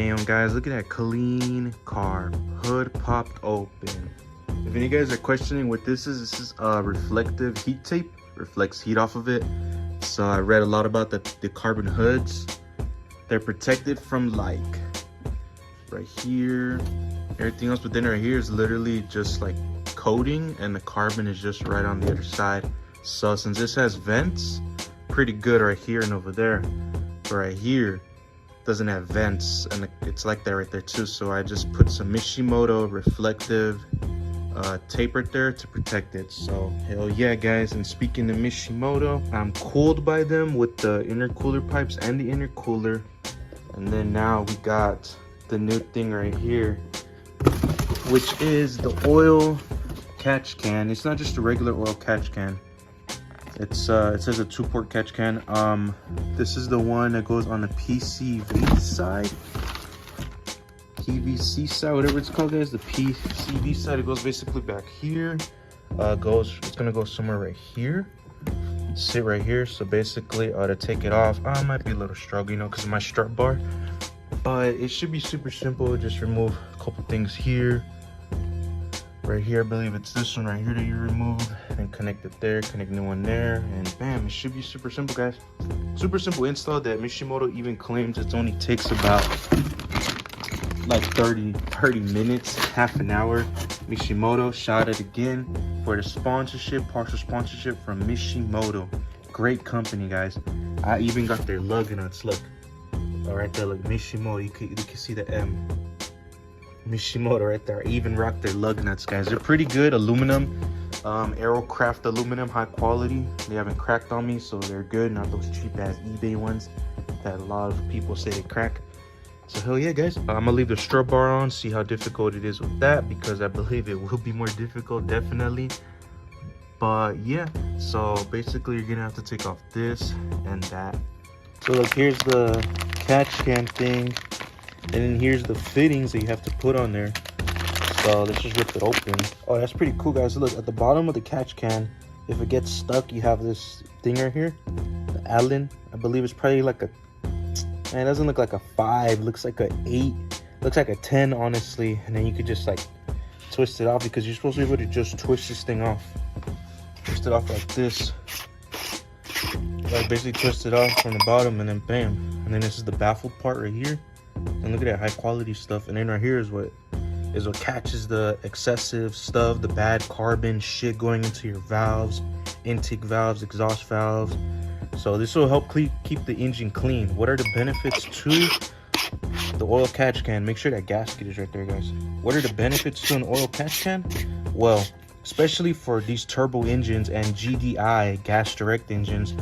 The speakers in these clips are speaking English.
Bam, guys, look at that clean car. Hood popped open. If any guys are questioning what this is reflective heat tape. Reflects heat off of it. So I read a lot about the carbon hoods. They're protected from like right here, everything else within right here is literally just like coating, and the carbon is just right on the other side. So since this has vents, pretty good right here and over there, but right here doesn't have vents, and it's like that right there too. So I just put some Mishimoto reflective tape right there to protect it. So hell yeah, guys. And speaking of Mishimoto, I'm cooled by them with the intercooler pipes and the intercooler. And then now we got the new thing right here, which is the oil catch can. It's not just a regular oil catch can. It says a 2-port catch can. This is the one that goes on the PCV side. PVC side, whatever it's called, guys. The PCV side, it goes basically back here. It's gonna go somewhere right here. Sit right here. So basically, to take it off, I might be a little struggle, you know, because of my strut bar. But it should be super simple. Just remove a couple things here. Right here, I believe it's this one right here that you remove, and connect it there, connect new one there, and bam, it should be super simple, guys. Super simple install that Mishimoto even claims it only takes about like 30 minutes, half an hour. Mishimoto, shout out again for the sponsorship, partial sponsorship from Mishimoto. Great company, guys. I even got their lug nuts. Look, right there, look, Mishimoto. You can see the M. Mishimoto right there. I even rock their lug nuts, guys. They're pretty good. Aluminum, Aerocraft aluminum, high quality. They haven't cracked on me, so they're good. Not those cheap ass eBay ones that a lot of people say they crack. So hell yeah, guys. I'm gonna leave the strut bar on, see how difficult it is with that, because I believe it will be more difficult, definitely. But yeah, so basically you're gonna have to take off this and that. So look, here's the catch can thing, and then here's the fittings that you have to put on there. So let's just rip it open. Oh, that's pretty cool, guys. Look, at the bottom of the catch can, if it gets stuck, you have this thing right here, the Allen. I believe it's probably like a, man, it doesn't look like a 5, looks like a 8, looks like a 10, honestly. And then you could just like twist it off, because you're supposed to be able to just twist this thing off. Twist it off like this. Like basically twist it off from the bottom, and then bam. And then this is the baffled part right here. And look at that high quality stuff. And then right here is what catches the excessive stuff, the bad carbon shit going into your valves, intake valves, exhaust valves. So this will help keep the engine clean. What are the benefits to the oil catch can? Make sure that gasket is right there, guys. What are the benefits to an oil catch can? Well, especially for these turbo engines and GDI, gas direct engines,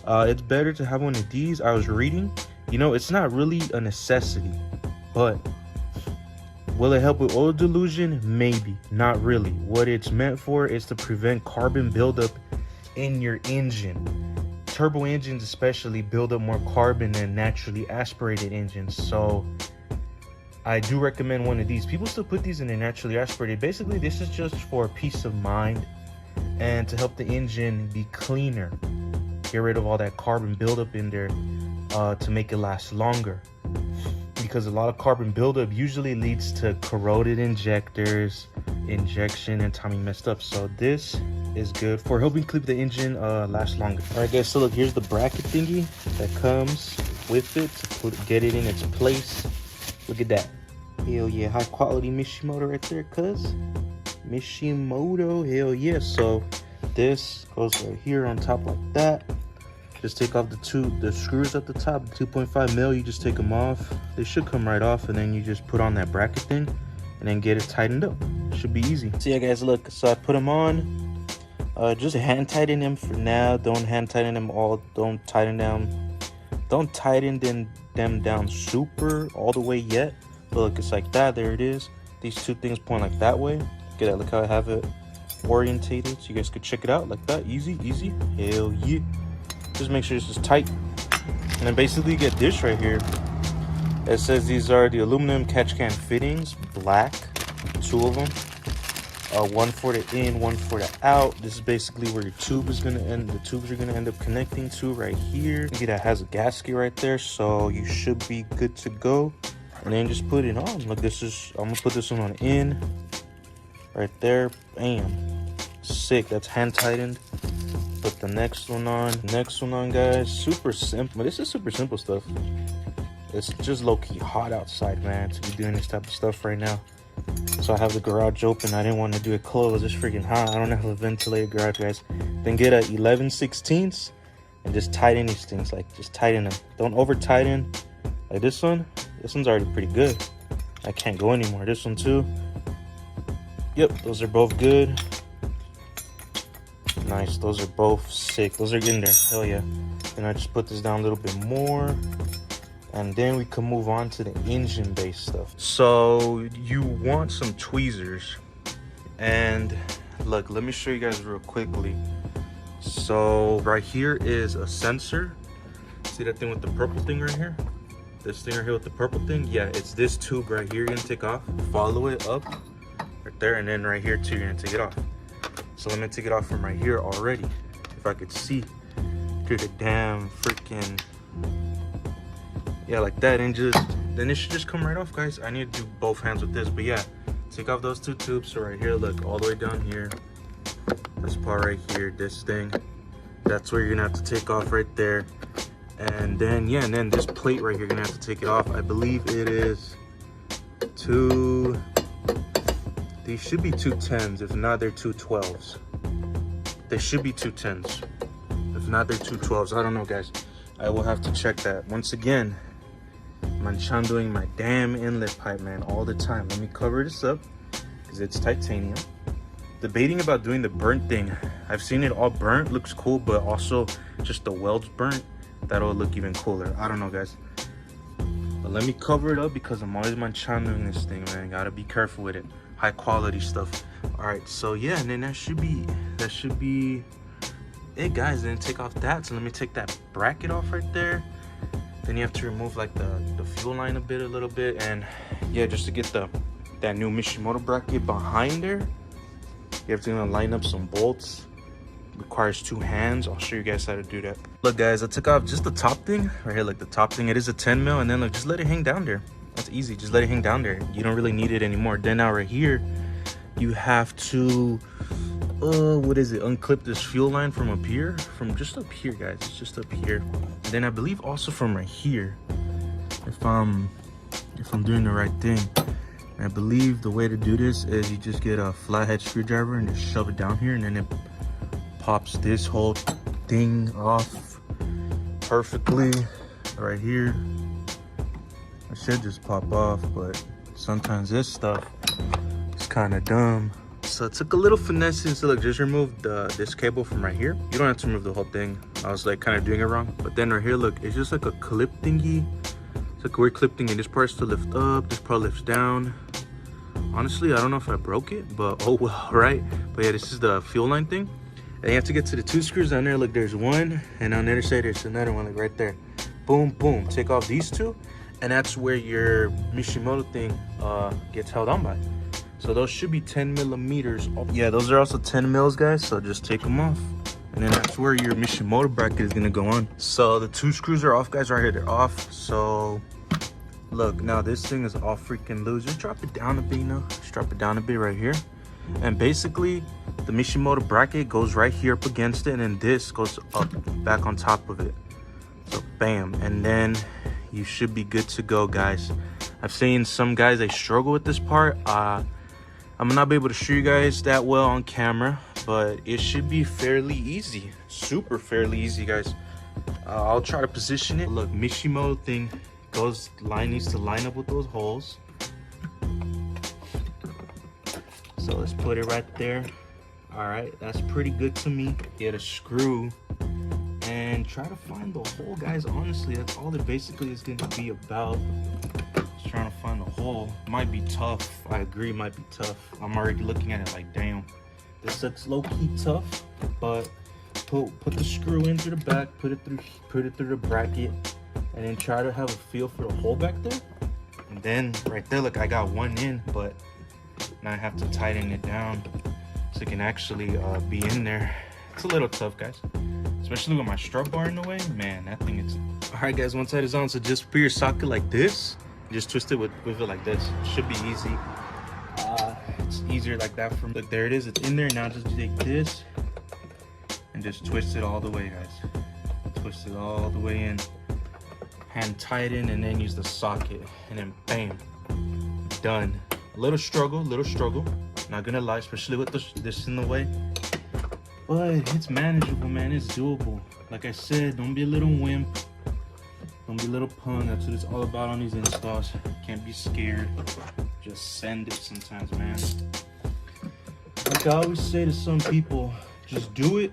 it's better to have one of these. I was reading, you know, it's not really a necessity, but will it help with oil dilution? Maybe, not really. What it's meant for is to prevent carbon buildup in your engine. Turbo engines especially build up more carbon than naturally aspirated engines. So I do recommend one of these. People still put these in their naturally aspirated. Basically, this is just for peace of mind and to help the engine be cleaner. Get rid of all that carbon buildup in there to make it last longer. Because a lot of carbon buildup usually leads to corroded injectors, injection, and timing messed up. So this is good for helping keep the engine last longer. All right, guys, so look, here's the bracket thingy that comes with it to get it in its place. Look at that. Hell yeah, high quality Mishimoto right there, cuz Mishimoto, hell yeah. So this goes right here on top like that. Just take off the screws at the top, 2.5 mil. You just take them off. They should come right off, and then you just put on that bracket thing and then get it tightened up. Should be easy. So yeah, guys, look, so I put them on. Just hand tighten them for now. Don't hand tighten them all. Don't tighten them down super all the way yet. But look, it's like that. There it is. These two things point like that way. Look at that. Look how I have it orientated, so you guys could check it out like that. Easy. Hell yeah. Just make sure this is tight. And then basically you get this right here. It says these are the aluminum catch can fittings, black, 2 of them. One for the in, one for the out. This is basically where your tube is gonna end. The tubes are gonna end up connecting to right here. See, that has a gasket right there, so you should be good to go. and then just put it on. Look, this is, I'm gonna put this one on in right there. Bam, sick. That's hand tightened. Put the next one on. Next one on, guys. Super simple. This is super simple stuff. It's just low-key hot outside, man, to be doing this type of stuff right now. So I have the garage open. I didn't want to do it closed. It's freaking hot. I don't have a ventilated garage, guys. Then get a 11/16 and just tighten these things. Like, just tighten them. Don't over tighten. Like this one. This one's already pretty good. I can't go anymore. This one too. Yep, those are both good. Nice. Those are both sick. Those are in there. Hell yeah. Then I just put this down a little bit more. And then we can move on to the engine based stuff. So you want some tweezers. And look, let me show you guys real quickly. So right here is a sensor. See that thing with the purple thing right here? This thing right here with the purple thing? Yeah, it's this tube right here you're gonna take off. Follow it up right there, and then right here too, you're gonna take it off. So let me take it off from right here already. If I could see through the damn freaking, yeah, like that, and just then it should just come right off, guys. I need to do both hands with this, but yeah, take off those two tubes. So right here, look, all the way down here, this part right here, this thing, that's where you're gonna have to take off right there. And then yeah, and then this plate right here, you're gonna have to take it off. I believe it is two, these should be 210s. If not, they're 212s. They should be 210s. If not, they're 212s. I don't know, guys. I will have to check that. Once again, I'm doing my damn inlet pipe, man, all the time. Let me cover this up because it's titanium. Debating about doing the burnt thing. I've seen it all burnt, looks cool, but also just the welds burnt. That'll look even cooler. I don't know, guys. But let me cover it up because I'm always doing this thing, man. Gotta be careful with it. High quality stuff. All right, so yeah, and then that should be it, guys. Then take off that. So let me take that bracket off right there. Then you have to remove like the fuel line a little bit, and yeah, just to get that new Mishimoto bracket behind there, you have to line up some bolts. Requires 2 hands. I'll show you guys how to do that. Look, guys, I took off just the top thing right here. Like the top thing, it is a 10 mil, and then look, just let it hang down there. That's easy. Just let it hang down there. You don't really need it anymore. Then now right here, you have to what is it, unclip this fuel line from up here, from just up here, guys. It's just up here. And then I believe also from right here, if I'm doing the right thing. And I believe the way to do this is you just get a flathead screwdriver and just shove it down here, and then it pops this whole thing off perfectly right here. It should just pop off, but sometimes this stuff is kind of dumb. So it took a little finessing. So look, just remove this cable from right here. You don't have to remove the whole thing. I was like kind of doing it wrong. But then right here, look, it's just like a clip thingy. It's like a weird clip thingy. This part's to lift up, this part lifts down. Honestly, I don't know if I broke it, but oh well, right? But yeah, this is the fuel line thing. And you have to get to the 2 screws down there. Look, there's one, and on the other side there's another one, like right there. Boom, boom. Take off these 2, and that's where your Mishimoto thing gets held on by. So those should be 10 millimeters. Yeah, those are also 10 mils, guys. So just take them off, and then that's where your Mishimoto bracket is gonna go on. So the 2 screws are off, guys. Right here, they're off. So look, now this thing is all freaking loose. Just drop it down a bit, you know. Just drop it down a bit right here. And basically, the Mishimoto bracket goes right here up against it, and then this goes up back on top of it. So bam, and then you should be good to go, guys. I've seen some guys, they struggle with this part. I'm gonna not be able to show you guys that well on camera, but it should be fairly easy. Super fairly easy, guys. I'll try to position it. Look, Mishimoto thing needs to line up with those holes. So let's put it right there. All right, that's pretty good to me. Get a screw and try to find the hole, guys. Honestly, that's all it basically is gonna be about. Just trying to find the hole. Might be tough. I agree, might be tough. I'm already looking at it like, damn, this looks low-key tough. But put the screw into the back, put it through the bracket, and then try to have a feel for the hole back there. And then right there, look, I got one in, but now I have to tighten it down so it can actually be in there. It's a little tough, guys, especially with my strut bar in the way. Man, that thing is... All right, guys, one side is on, so just put your socket like this, Just twist it with it like this. Should be easy. It's easier like that from, look, there it is, it's in there. Now just take this and just twist it all the way, guys. Twist it all the way in. Hand tighten and then use the socket and then bam, done. Little struggle, not gonna lie, especially with this in the way, but it's manageable, man. It's doable. Like I said, don't be a little wimp, don't be a little punk. That's what it's all about on these installs. Can't be scared, just send it sometimes, man. Like I always say to some people, just do it.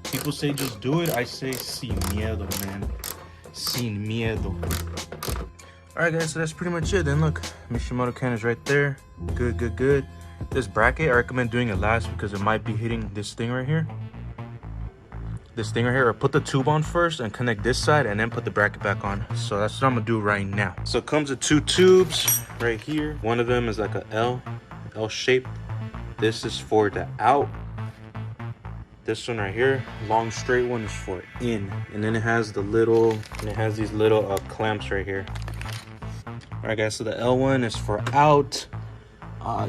People say just do it, I say sin miedo, man. Sin miedo. Alright guys, so that's pretty much it. Then look, Mishimoto can is right there. Good. This bracket, I recommend doing it last because it might be hitting this thing right here. Or put the tube on first and connect this side and then put the bracket back on. So that's what I'm gonna do right now. So it comes with 2 tubes right here. One of them is like a L shape. This is for the out. This one right here, long straight one, is for in. And then it has the little, these little clamps right here. Alright guys, so the L one is for out.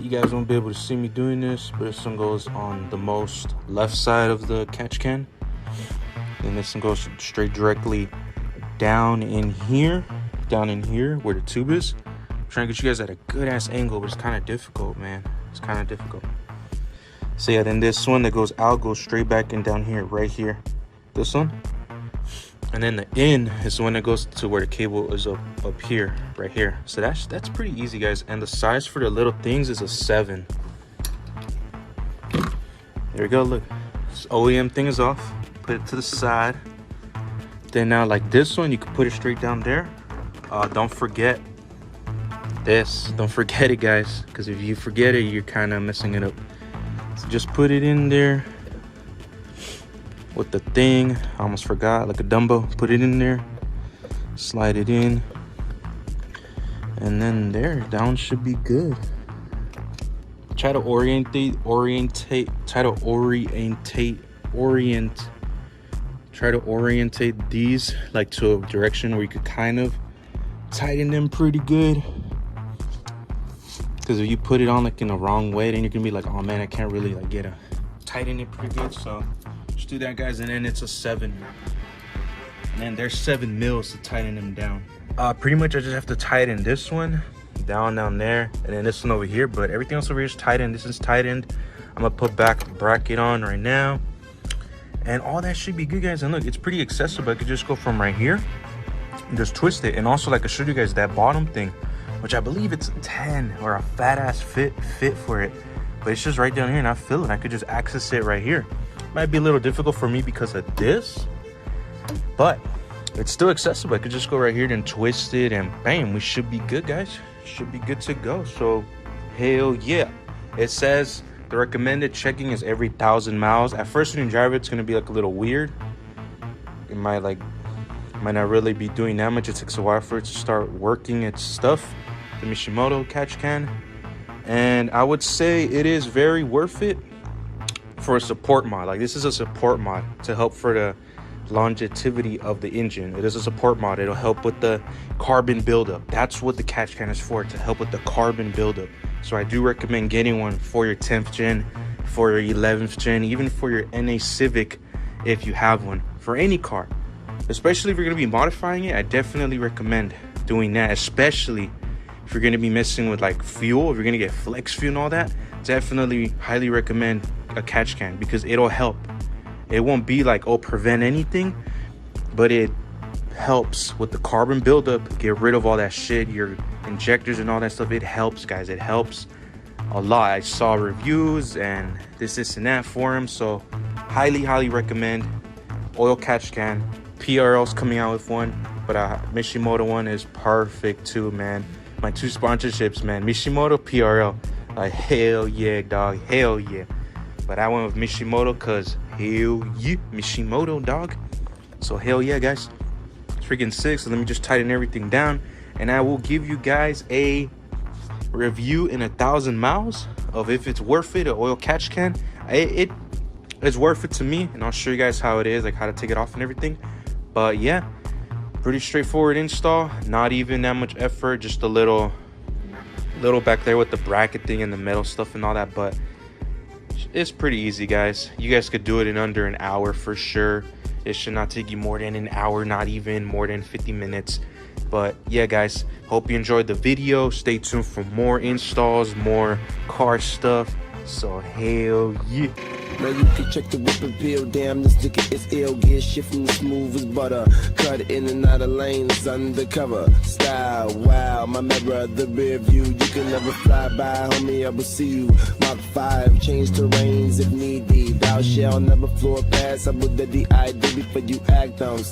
You guys won't be able to see me doing this, but this one goes on the most left side of the catch can. And this one goes straight directly down in here where the tube is. I'm trying to get you guys at a good ass angle, but it's kind of difficult, man. It's kind of difficult. So yeah, then this one that goes out goes straight back and down here, right here. This one. And then the in is the one that goes to where the cable is up here, right here. So that's pretty easy, guys. And the size for the little things is a 7. There we go, look. This OEM thing is off. Put it to the side. Then now like this one, you can put it straight down there. Don't forget this. Don't forget it, guys. Because if you forget it, you're kind of messing it up. So just put it in there. With the thing, I almost forgot, like a Dumbo, put it in there, slide it in, and then there, down should be good. Try to orient these like to a direction where you could kind of tighten them pretty good. Because if you put it on like in the wrong way, then you're gonna be like, oh man, I can't really like tighten it pretty good. So just do that, guys, and then it's a 7. And then there's 7 mils to tighten them down. Pretty much I just have to tighten this one down there, and then this one over here, but everything else over here is tightened. This is tightened. I'm gonna put back the bracket on right now, and all that should be good, guys. And look, it's pretty accessible. I could just go from right here and just twist it. And also, like I showed you guys, that bottom thing, which I believe it's a 10 or a fat ass fit for it, but it's just right down here and I feel it. I could just access it right here. Might be a little difficult for me because of this, but it's still accessible. I could just go right here and twist it and bam, we should be good, guys. Should be good to go. So hell yeah. It says the recommended checking is every 1,000 miles. At first when you drive it, it's gonna be like a little weird. It might not really be doing that much. It takes a while for it to start working its stuff, the Mishimoto catch can. And I would say it is very worth it for a support mod. Like, this is a support mod to help for the longevity of the engine. It is a support mod. It'll help with the carbon buildup. That's what the catch can is for, to help with the carbon buildup. So I do recommend getting one for your 10th gen, for your 11th gen, even for your NA Civic if you have one, for any car. Especially if you're going to be modifying it, I definitely recommend doing that, especially if you're going to be messing with like fuel, if you're going to get flex fuel and all that. Definitely highly recommend a catch can because it'll help. It won't be like, oh, prevent anything, but it helps with the carbon buildup, get rid of all that shit, your injectors and all that stuff. It helps, guys. It helps a lot. I saw reviews and this and that for them, so highly recommend oil catch can. PRL's coming out with one, but Mishimoto one is perfect too, man. My 2 sponsorships, man. Mishimoto, PRL. Like, hell yeah, dog. Hell yeah. But I went with Mishimoto because hell yeah, Mishimoto, dog. So hell yeah, guys. It's freaking sick. So let me just tighten everything down, and I will give you guys a review in 1,000 miles of if it's worth it, an oil catch can. It's worth it to me, and I'll show you guys how it is, like how to take it off and everything. But yeah, Pretty straightforward install, not even that much effort, just a little back there with the bracket thing and the metal stuff and all that, but it's pretty easy, guys. You guys could do it in under an hour for sure. It should not take you more than an hour, not even more than 50 minutes. But yeah, guys, hope you enjoyed the video. Stay tuned for more installs, more car stuff. So hell yeah. Now you can check the whip and peel. Damn, this nigga is ill. Get shifting smooth as butter. Cut in and out of lanes undercover. Style, wow, my mirror, the rear view. You can never fly by, homie, I will see you. Mach 5, change terrains if need be. Thou shall never floor pass. I will the ID before you act on.